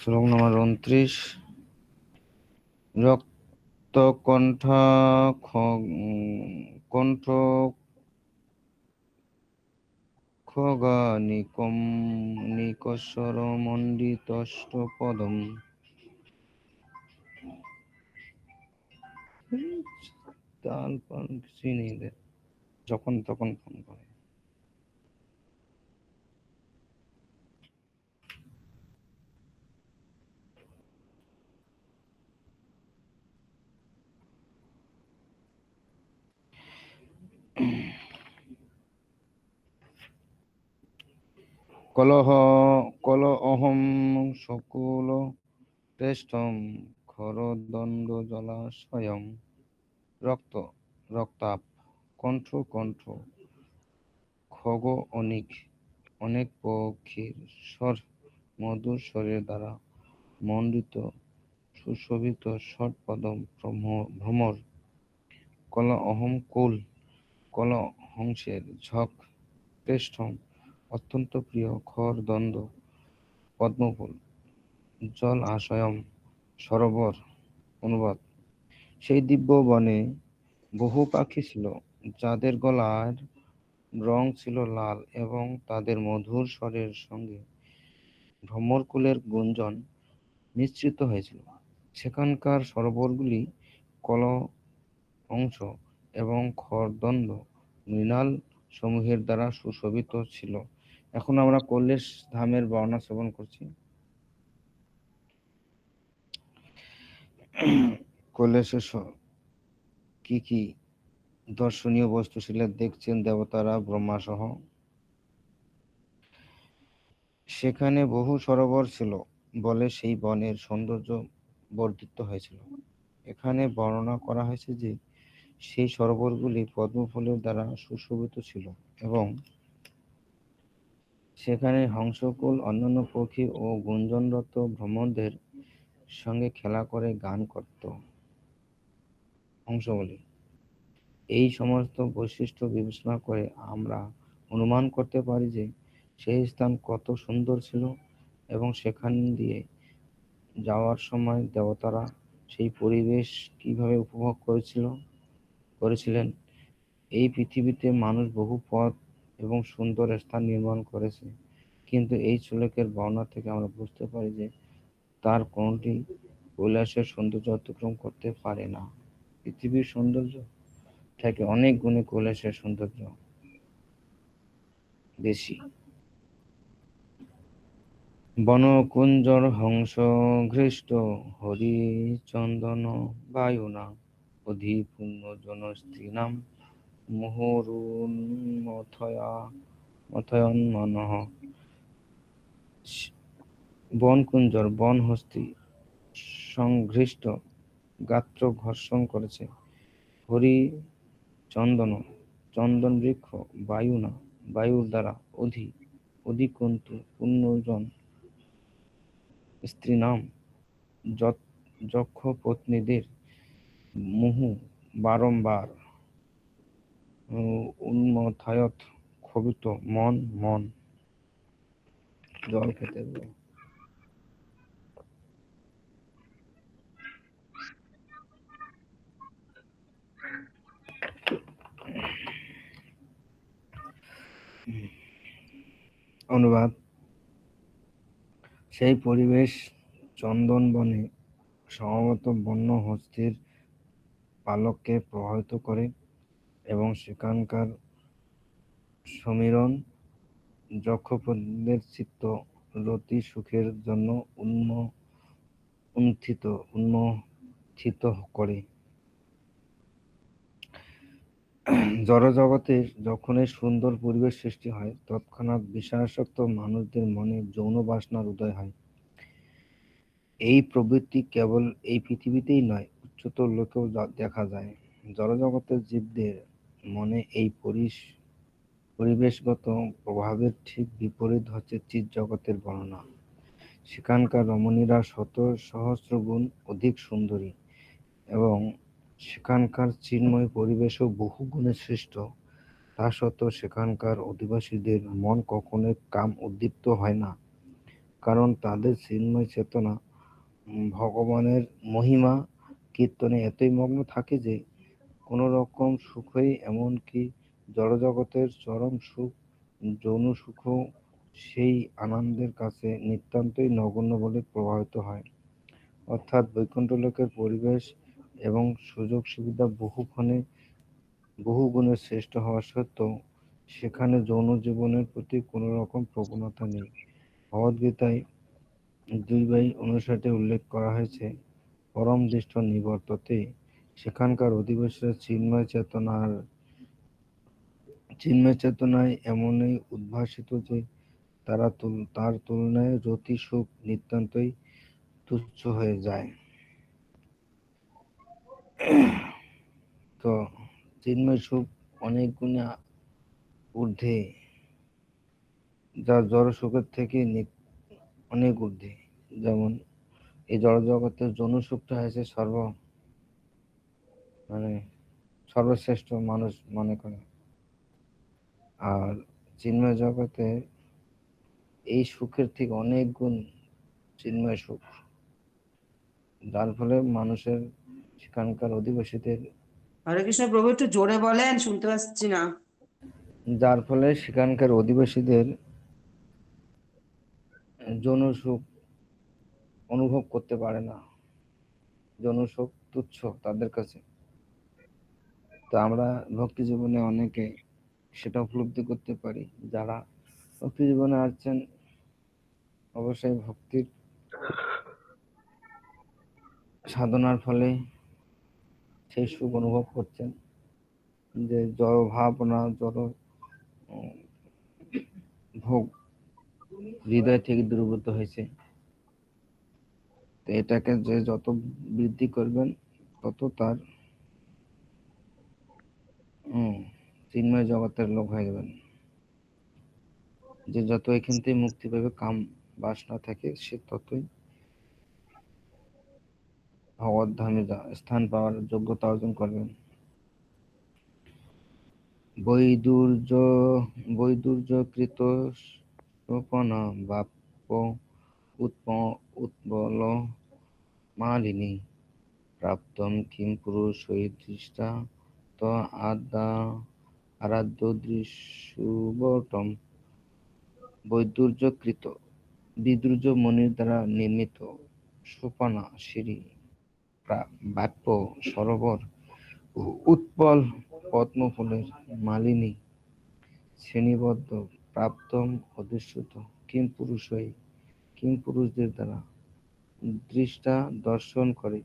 শ্লোক নম্বর 29। রক্তকণ্ঠা কণ্ঠ খগানিকম নিকস্বর মণ্ডিতষ্ট পদম। তাল পাল কিছুই নেই, যখন তখন ফোন করে। কল অহম সকল শ্রেষ্ঠম খরদণ্ড জলাশয়ম। রক্তাপ কণ্ঠ খগ অনেক পক্ষীর স্বর মধুর স্বরের দ্বারা মণ্ডিত সুশোভিত ষটপদম ভ্রমর। কল অহম কল হংসের ঝক শ্রেষ্ঠম অত্যন্ত প্রিয় খর দ্বন্দ্ব পদ্মফুল জল আশয়ম সরোবর। অনুবাদ: সেই দিব্য বনে বহু পাখি ছিল, যাদের গলার রং ছিল লাল এবং তাদের মধুর স্বরের সঙ্গে ভ্রমরকুলের গুঞ্জন মিশ্রিত হয়েছিল। সেখানকার সরোবরগুলি কলহংস এবং খরদণ্ড মৃণাল সমূহের দ্বারা সুশোভিত ছিল। এখন আমরা কৈলাস ধামের বর্ণনা শ্রবণ করছি। কৈলাসে কি কি দর্শনীয় বস্তু ছিল দেখছেন দেবতারা ব্রহ্মা সহ। সেখানে বহু সরোবর ছিল বলে সেই বনের সৌন্দর্য বর্ধিত হয়েছিল। এখানে বর্ণনা করা হয়েছে যে সেই সরোবরগুলি পদ্মফুলের দ্বারা সুশোভিত ছিল এবং সেখানে হংসকুল অন্যান্য পক্ষী ও গুঞ্জনরত ভ্রমরদের সঙ্গে খেলা করে গান করত। হংসবলি এই সমস্ত বৈশিষ্ট্য বিবেচনা করে আমরা অনুমান করতে পারি যে সেই স্থান কত সুন্দর ছিল এবং সেখান দিয়ে যাওয়ার সময় দেবতারা সেই পরিবেশ কিভাবে উপভোগ করেছিলেন। এই পৃথিবীতে মানুষ বহু পথ এবং সুন্দর স্থান নির্মাণ করেছে, কিন্তু এই শ্লোকের বর্ণনা থেকে আমরা বুঝতে পারি যে তার কোনটি কৈলাসের সৌন্দর্য অতিক্রম করতে পারে না। পৃথিবীর সৌন্দর্য থেকে অনেক গুণে কৈলাসের সৌন্দর্য বেশি। বনকুঞ্জর হংস ঘৃষ্ট হরিচন্দন বায়ুনা অধিপূর্ণ জনস্ত্রীনাম মথয়ন্মনঃ। বনকুঞ্জর বনহস্তি সংঘৃষ্ট গাত্র ঘর্ষণ করেছে, হরি চন্দন বৃক্ষ বায়ুর দ্বারা অধিকন্তু পুণ্যজন স্ত্রীনাম যক্ষ পত্নীদের মুহু বারম্বার উন্মথায়ত ক্ষোভিত মন। জল খেতে হবে। অনুবাদ: সেই পরিবেশ চন্দন বনে সমবেত বন্য হস্তির পালককে প্রভাবিত করে এবং সেখানকার সমীরণ যক্ষপত্নীদের চিত্ত রতি সুখের জন্য উন্মথিত করে। জড়জগতের যখনই সুন্দর পরিবেশ সৃষ্টি হয়, তৎক্ষণাৎ বিষয়াসক্ত মানুষদের মনে যৌন বাসনার উদয় হয়। এই প্রবৃত্তি কেবল এই পৃথিবীতেই নয়, উচ্চতর লোকেও দেখা যায়। জড়জগতের জীবদের মনে এই পরিবেশগত প্রভাবের ঠিক বিপরীত হচ্ছে চিৎ জগতের বর্ণনা। সেখানকার রমণীরা শত সহস্র গুণ অধিক সুন্দরী এবং সেখানকার চিন্ময় পরিবেশও বহু গুণে সৃষ্ট। তা সত্ত্বেও সেখানকার অধিবাসীদের মন কখনোই কাম উদ্দীপ্ত হয় না। কারণ তাদের চিন্ময় চেতনা ভগবানের মহিমা কীর্তনে এতই মগ্ন থাকে যে কোনো রকম সুখই, এমনকি জড়জগতের চরম সুখ, যৌন সুখও সেই আনন্দের কাছে নিতান্তই নগণ্য বলে প্রবাহিত হয়। অর্থাৎ বৈকুণ্ঠ লোকের পরিবেশ এবং সুযোগ সুবিধা বহু গুণে শ্রেষ্ঠ হওয়া সত্ত্বেও সেখানে যৌন জীবনের প্রতি কোনো রকম প্রবণতা নেই। ভগবদ্গীতায় 2:59 উল্লেখ করা হয়েছে, পরম দৃষ্ট নিবর্ততে। সেখানকার অধিবাসীরা চিন্ময় চেতনায় এমনই উদ্ভাসিত যে তার তুলনায় রতি সুখ নিতান্তই তুচ্ছ হয়ে যায়। তো চিন্ময় সুখ অনেক গুণে ঊর্ধ্বে, যা জড় সুখের থেকে অনেক ঊর্ধ্বে। যেমন এই জড় জগতের যৌন সুখটা হয়েছে মানে সর্বশ্রেষ্ঠ মানুষ মনে করে, আর চিন্ময় জগতে এই সুখের থেকে অনেক গুণ চিন্ময় সুখ, যার ফলে মানুষের সেখানকার অধিবাসীদের হরে কৃষ্ণ প্রভু, একটু জোরে বলেন, শুনতে পাচ্ছি না। যার ফলে সেখানকার অধিবাসীদের যৌন সুখ অনুভব করতে পারে না, যৌন সুখ তুচ্ছ তাদের কাছে। তো আমরা ভক্তি জীবনে অনেকে সেটা উপলব্ধি করতে পারি। যারা ভক্তি জীবনে আসছেন, অবশ্যই ভক্তির সাধনার ফলে সেই সুখ অনুভব করছেন, যে জড় ভাবনা, জড় ভোগ হৃদয় থেকে দূরীভূত হয়েছে। তো এটাকে যে যত বৃদ্ধি করবেন, তত তার চিন্ময় জগতের লোক হয়ে যাবেন। যে যত এখান থেকে মুক্তি পাবে কাম বাসনা থেকে, সে ততই ভগবত ধামে স্থান পাওয়ার যোগ্যতা অর্জন করবেন। বৈদুর্যকৃত সোপনা বাপ্য উৎপল মালিনী প্রাপ্তম কিম পুরুষৈদৃষ্টা ত আরাধ্য দৃশুবটম। বৈদুর্যকৃত বিদুর্য মনির দ্বারা নির্মিত সোপানা সিঁড়ি, বাপ্য সরোবর, উৎপল পদ্মফুলের মালিনী শ্রেণীবদ্ধ, প্রাপ্তম অধিষ্ঠিত, কিম পুরুষদের দ্বারা দৃষ্টা দর্শন করে,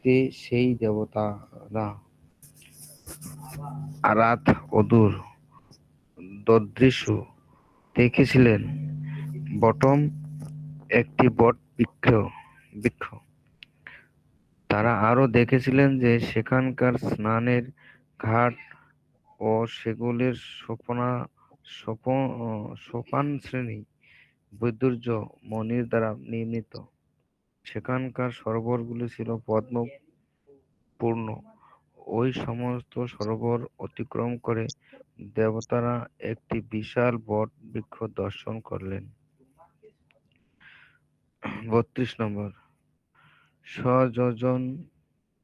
তে সেই দেবতারা আরাধ অদূর দদৃশু দেখেছিলেন বটম একটি বৃক্ষ। তারা আরো দেখেছিলেন যে সেখানকার স্নানের ঘাট ও সেগুলির সোপান শ্রেণী বৈদুর্য মণির দ্বারা নির্মিত। সেখানকার সরোবরগুলি ছিল পদ্ম পূর্ণ। ওই সমস্ত সরোবর অতিক্রম করে দেবতারা একটি বিশাল বট বৃক্ষ দর্শন করলেন। 32 নম্বর, সযোজন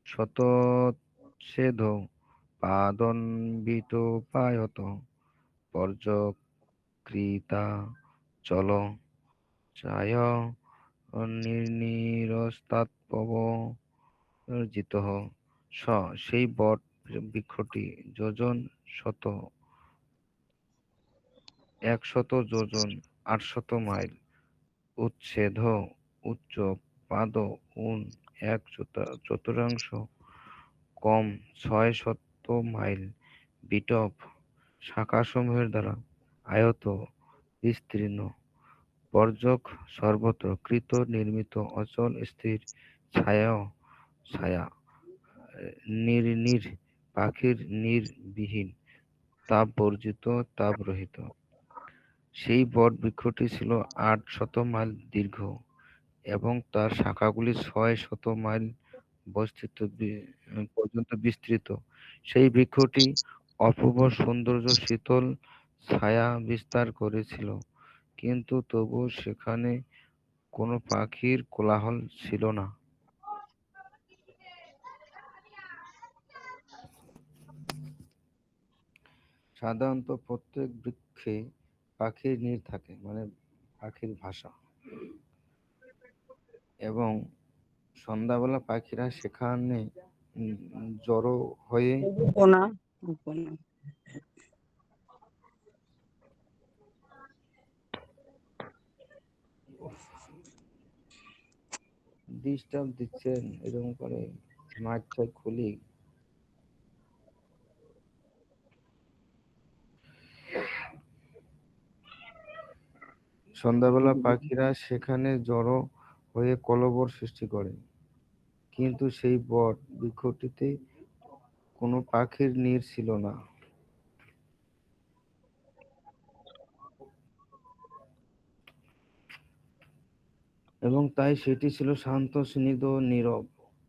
শতচ্ছেদ পাদন্বিতোপায়ত পর্যকৃতা চল চায় নিরস্তাৎপবর্জিত। সেই বট বৃক্ষটি যোজন শত 100 যোজন 800 মাইল উচ্ছেদ উচ্চ পাদ উন 1/4 কম 600 মাইল বিটপ শাখাসমূহের দ্বারা আয়ত বিস্তীর্ণ পর্যক সর্বত্র কৃত নির্মিত অচল স্থির ছায়া নির্নির পাখির নির্বিহীন তাপ রহিত। সেই বট বৃক্ষটি ছিল 800 মাইল দীর্ঘ এবং তার শাখাগুলি 600 মাইল পর্যন্ত বিস্তৃত। সেই বৃক্ষটি অপূর্ব সৌন্দর্য শীতল ছায়া বিস্তার করেছিল, কিন্তু তবুও সেখানে কোনো পাখির কোলাহল ছিল না। সাধারণত প্রত্যেক বৃক্ষে পাখির নীড় থাকে, মানে পাখির ভাষা, এবং সন্ধ্যাবেলা পাখিরা সেখানে জড়ো হয়ে উপনা উপনা ডিস্টার্ব দিচ্ছেন এরকম করে, মাইকটা খুলি। সন্ধ্যাবেলা পাখিরা সেখানে জড়ো হয়ে কলবর সৃষ্টি করে, কিন্তু সেই বট বৃক্ষটিতে কোনো পাখির নীড় ছিল না, এবং তাই সেটি ছিল শান্ত, স্নিগ্ধ ও নীরব।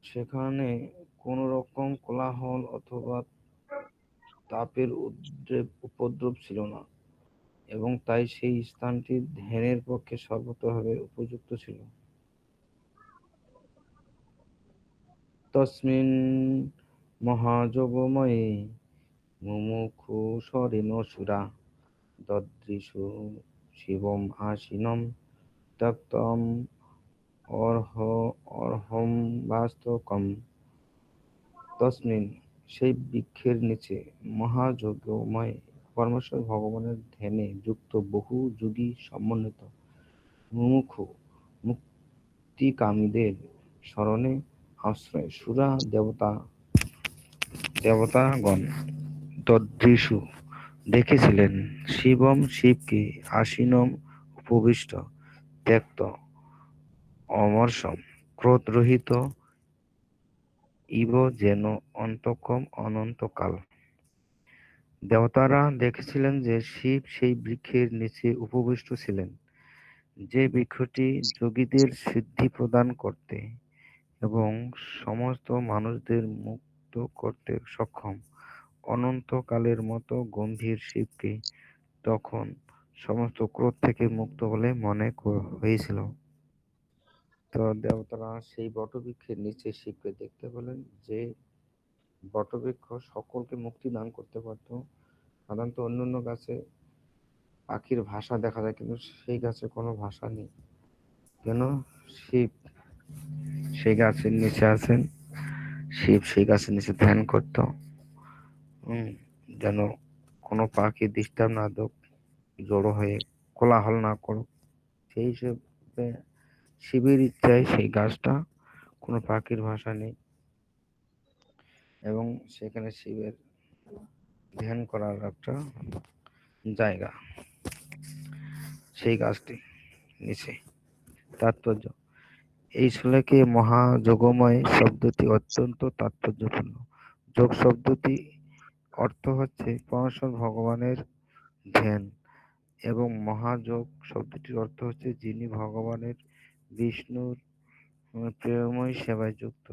সেখানে কোনো রকম কোলাহল অথবা তাপের উপদ্রব ছিল না, এবং তাই সেই স্থানটি ধ্যানের পক্ষে সর্বতোভাবে উপযুক্ত ছিল। তস্মিন মহাযোগময়ে মুমুক্ষু সরেন সুরা দদৃশু শিবম আসীনম তক্তম অর্হ অর্হম বাস্তকম। তস্মিন, সেই বৃক্ষের নিচে, মহাযোগময় পরমেশ্বর ভগবানের ধ্যানে যুক্ত বহু যোগী সমন্বিত মুমুক্ষু মুক্তিকামীদের শরণে আশ্রয় সুরা দেবতাগণ তদৃশু দেখেছিলেন শিবম শিবকে আসীনম উপবিষ্ট ত্যক্ত অমর্ষম ক্রোধরহিত ইব যেন অন্তকম অনন্তকাল। দেবতারা দেখেছিলেন যে শিব সেই বৃক্ষের নিচে উপবিষ্ট ছিলেন, যে বৃক্ষটি যোগীদের সিদ্ধি প্রদান করতে এবং সমস্ত মানুষদের মুক্ত করতে সক্ষম। অনন্তকালের মতো গম্ভীর শিবকে তখন সমস্ত ক্রোধ থেকে মুক্ত বলে মনে হয়েছিল। তো দেবতারা সেই বটবৃক্ষের নিচে শিবকে দেখতে পেলেন, যে বটবৃক্ষ সকলকে মুক্তি দান করতে পারত। সাধারণত অন্যান্য গাছে পাখির ভাষা দেখা যায়, কিন্তু সেই গাছে কোনো ভাষা নেই। কেন? শিব সেই গাছের নিচে আছেন, শিব সেই গাছের নিচে ধ্যান করত। যেন কোনো পাখি ডিস্টার্ব না দেখ, জড়ো হয়ে কোলাহল না করুক, সেই হিসেবে শিবের ইচ্ছায় সেই গাছটা কোনো পাখির ভাষা নেই, এবং সেখানে শিবের ধ্যান করার একটা জায়গা সেই গাছটি নিচে। তাৎপর্য: এই শ্লোকে মহাযোগময় শব্দটি অত্যন্ত তাৎপর্যপূর্ণ। যোগ শব্দটি অর্থ হচ্ছে পরমেশ্বর ভগবানের ধ্যান, এবং মহাযোগ শব্দটির অর্থ হচ্ছে যিনি ভগবানের বিষ্ণুর প্রেমময় সেবায় যুক্ত।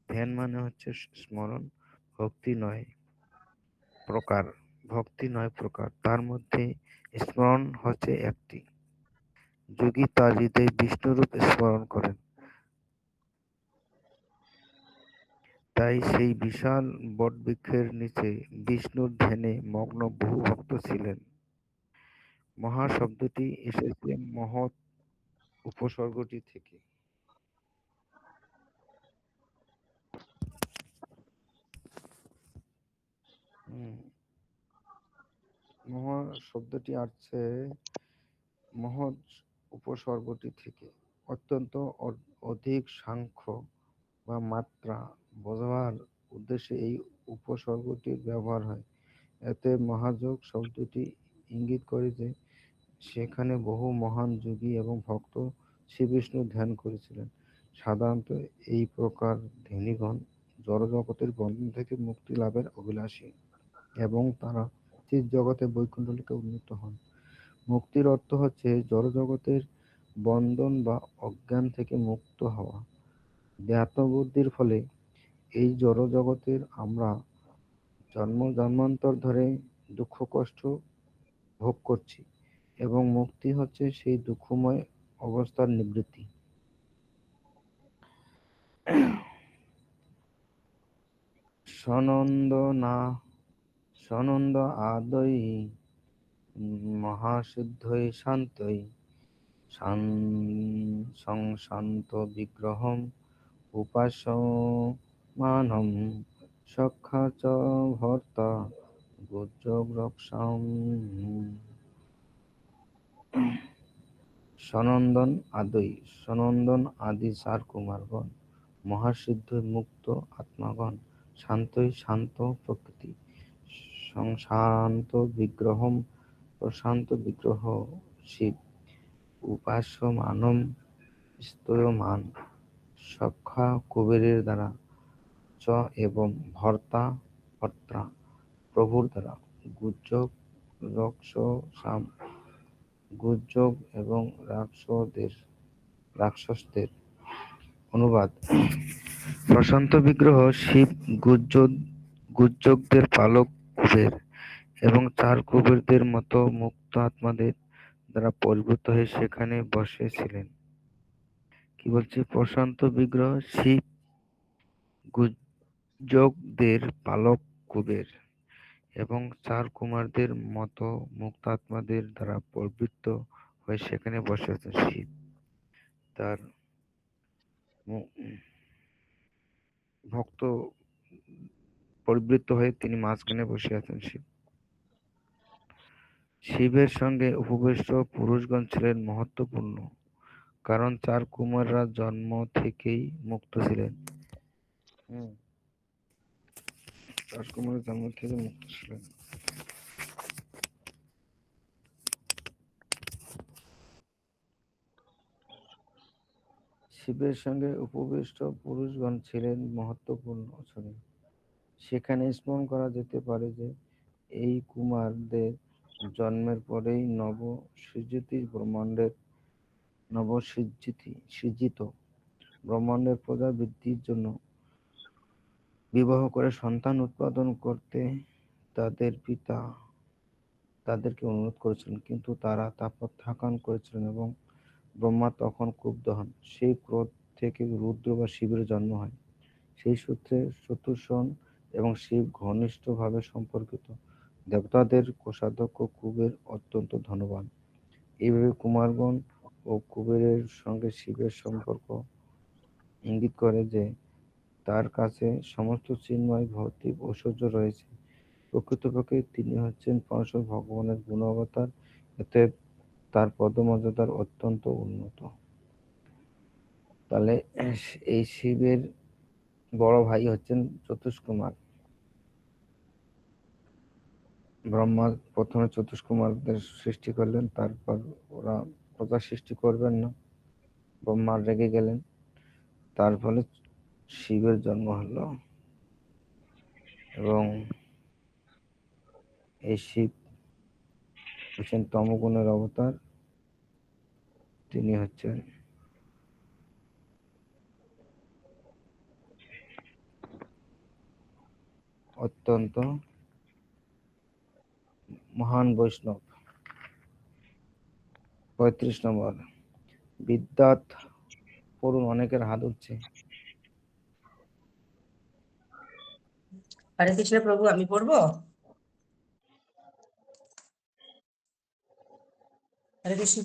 ধ্যান মানে হচ্ছে স্মরণ, ভক্তি নয় প্রকার তার মধ্যে স্মরণ হচ্ছে একটি। যোগী তার হৃদয়ে বিষ্ণুরূপ স্মরণ করেন, তাই সেই বিশাল বটবৃক্ষের নিচে বিষ্ণুর ধ্যানে মগ্ন বহু ভক্ত ছিলেন। মহা শব্দটি এসেছে মহৎ উপসর্গটি থেকে। মহা শব্দটি আসছে মহৎ উপসর্গটি থেকে। অত্যন্ত অধিক সাংখ্য বা মাত্রা বোঝাবার উদ্দেশ্যে এই উপসর্গটির ব্যবহার হয়। এতে মহাযোগ শব্দটি ইঙ্গিত করে যে সেখানে বহু মহান যোগী এবং ভক্ত শ্রীবিষ্ণু ধ্যান করেছিলেন। সাধারণত এই প্রকার ধ্যানীগণ জড়জগতের বন্ধন থেকে মুক্তি লাভের অভিলাষী, এবং তারা চিৎ জগতে বৈকুণ্ঠ লোকে উন্নীত হন। মুক্তির অর্থ হচ্ছে জড়জগতের বন্ধন বা অজ্ঞান থেকে মুক্ত হওয়া। জ্ঞাতবুদ্ধির ফলে এই জড়জগতের আমরা জন্মান্তর ধরে দুঃখ কষ্ট ভোগ করছি, এবং মুক্তি হচ্ছে সেই দুঃখময় অবস্থার নিবৃত্তি। সনন্দ আদৈ মহাসিদ্ধৈ শান্তৈ সংশান্ত বিগ্রহম উপাসমানম সখ্যা চ ভর্তা গুজ্জরক্ষাম। সনন্দন আদি 4 কুমারগণ, মহাসিদ্ধ মুক্ত আত্মাগণ, শান্তই শান্ত প্রকৃতি, সংশান্ত বিগ্রহম প্রশান্ত বিগ্রহ শিব, উপাস্যমানম স্তূয়মান, সখ্যা কুবেরের দ্বারা, চ এবং ভর্তা কর্তা প্রভুর দ্বারা, গুজ্জক রক্ষসাম গুজ্জক এবং রাক্ষসদের। অনুবাদ: প্রশান্ত বিগ্রহ শিব গুজ্জকদের পালক কুবের এবং 4 কুবেরদের মতো মুক্ত আত্মাদের দ্বারা পরিভূত হয়ে সেখানে বসেছিলেন। কি বলছে? প্রশান্ত বিগ্রহ শিব গুজ্জকদের পালক কুবের এবং 4 কুমারদের মতো মুক্ত আত্মাদের দ্বারা পরিবৃত হয়ে সেখানে বসে আছেন শিব। তার ভক্ত পরিবৃত হয়ে তিনি মাঝখানে বসে আছেন শিব। শিবের সঙ্গে উপবিষ্ট পুরুষগণ ছিলেন মহত্ত্বপূর্ণ, কারণ 4 কুমাররা জন্ম থেকেই মুক্ত ছিলেন। 4 কুমারের জন্ম থেকে মুক্ত ছিলেন। শিবের সঙ্গে উপবিষ্ট পুরুষগণ ছিলেন মহত্ত্বপূর্ণ। সেখানে স্মরণ করা যেতে পারে যে এই কুমারদের জন্মের পরেই নবসৃজিত ব্রহ্মাণ্ডের প্রজা বৃদ্ধির জন্য বিবাহ করে সন্তান উৎপাদন করতে তাদের পিতা তাদেরকে অনুরোধ করেছিলেন, কিন্তু তারা তা প্রত্যাখ্যান করেছিলেন এবং ব্রহ্মা তখন ক্রুদ্ধ হন। সেই ক্রোধ থেকে রুদ্র বা শিবের জন্ম হয়। সেই সূত্রে চতুষ্ষণ এবং শিব ঘনিষ্ঠভাবে সম্পর্কিত। দেবতাদের কোষাধ্যক্ষ কুবের অত্যন্ত ধনবান। এইভাবে কুমারগণ ও কুবেরের সঙ্গে শিবের সম্পর্ক ইঙ্গিত করে যে তার কাছে সমস্ত চিন্ময় ভৌতিক ঐশ্বর্য রয়েছে। প্রকৃতপক্ষে তিনি হচ্ছেন পরমেশ্বর ভগবানের গুণাবতার, অতএব তার পদমর্যাদার অত্যন্ত উন্নত। তাহলে এই শিবের বড় ভাই হচ্ছেন চতুষ্কুমার। ব্রহ্মা প্রথমে চতুষ্কুমারদের সৃষ্টি করলেন, তারপর ওরা প্রজা সৃষ্টি করবেন না, ব্রহ্মা রেগে গেলেন, তার ফলে শিবের জন্ম হলো। এবং এই শিব হচ্ছেন তমগুণের অবতার। তিনি হচ্ছেন অত্যন্ত মহান বৈষ্ণব। 35 নম্বর বিদ্যাত পড়ুন, অনেকের হাত উঠছে। হরে কৃষ্ণ প্রভু, আমি পড়বো? হরে কৃষ্ণ,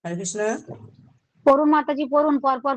হরে কৃষ্ণ। পড়ুন মাতাজি, পড়ুন পরপর।